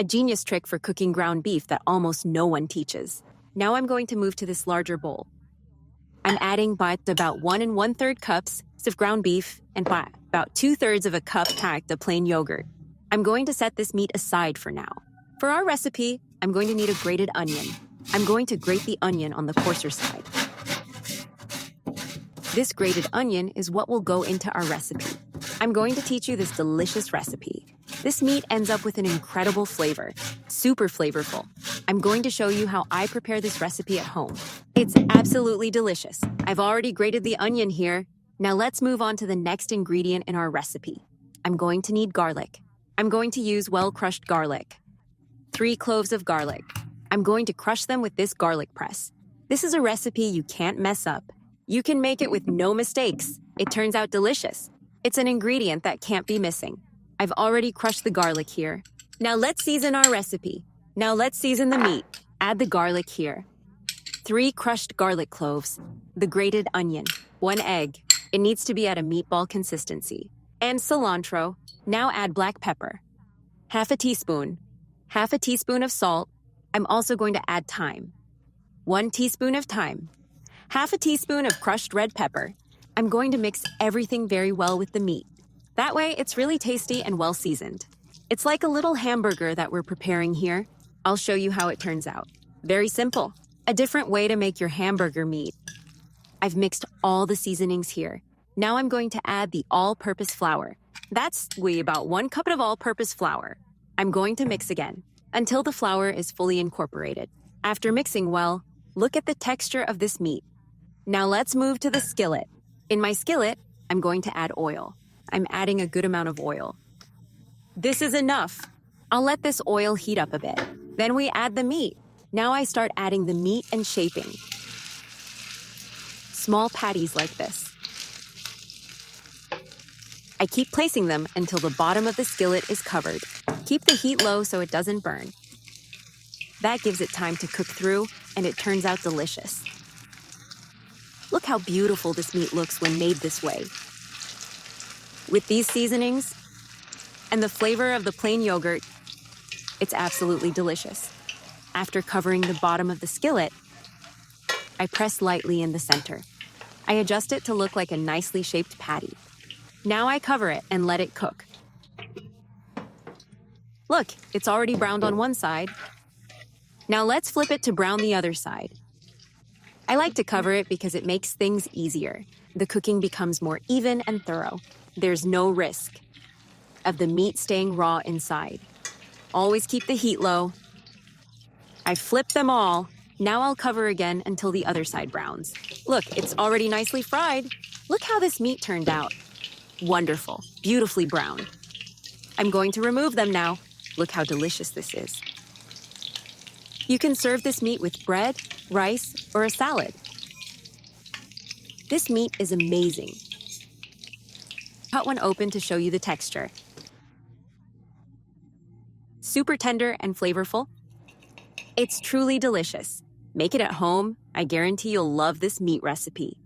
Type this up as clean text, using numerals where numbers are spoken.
a genius trick for cooking ground beef that almost no one teaches. Now I'm going to move to this larger bowl. I'm adding about 1 1/3 cups of ground beef and about 2/3 of a cup packed of plain yogurt. I'm going to set this meat aside for now. For our recipe, I'm going to need a grated onion. I'm going to grate the onion on the coarser side. This grated onion is what will go into our recipe. I'm going to teach you this delicious recipe. This meat ends up with an incredible flavor, super flavorful. I'm going to show you how I prepare this recipe at home. It's absolutely delicious. I've already grated the onion here. Now let's move on to the next ingredient in our recipe. I'm going to need garlic. I'm going to use well-crushed garlic. 3 cloves of garlic. I'm going to crush them with this garlic press. This is a recipe you can't mess up. You can make it with no mistakes. It turns out delicious. It's an ingredient that can't be missing. I've already crushed the garlic here. Now let's season our recipe. Now let's season the meat. Add the garlic here. 3 crushed garlic cloves. The grated onion. 1 egg. It needs to be at a meatball consistency. And cilantro. Now add black pepper. Half a teaspoon. Half a teaspoon of salt. I'm also going to add thyme. 1 teaspoon of thyme. Half a teaspoon of crushed red pepper. I'm going to mix everything very well with the meat. That way, it's really tasty and well seasoned. It's like a little hamburger that we're preparing here. I'll show you how it turns out. Very simple. A different way to make your hamburger meat. I've mixed all the seasonings here. Now I'm going to add the all-purpose flour. That's about 1 cup of all-purpose flour. I'm going to mix again until the flour is fully incorporated. After mixing well, look at the texture of this meat. Now let's move to the skillet. In my skillet, I'm going to add oil. I'm adding a good amount of oil. This is enough. I'll let this oil heat up a bit. Then we add the meat. Now I start adding the meat and shaping. Small patties like this. I keep placing them until the bottom of the skillet is covered. Keep the heat low so it doesn't burn. That gives it time to cook through, and it turns out delicious. Look how beautiful this meat looks when made this way. With these seasonings and the flavor of the plain yogurt, it's absolutely delicious. After covering the bottom of the skillet, I press lightly in the center. I adjust it to look like a nicely shaped patty. Now I cover it and let it cook. Look, it's already browned on one side. Now let's flip it to brown the other side. I like to cover it because it makes things easier. The cooking becomes more even and thorough. There's no risk of the meat staying raw inside. Always keep the heat low. I flipped them all. Now I'll cover again until the other side browns. Look, it's already nicely fried. Look how this meat turned out. Wonderful, beautifully browned. I'm going to remove them now. Look how delicious this is. You can serve this meat with bread, rice, or a salad. This meat is amazing. Cut one open to show you the texture. Super tender and flavorful. It's truly delicious. Make it at home. I guarantee you'll love this meat recipe.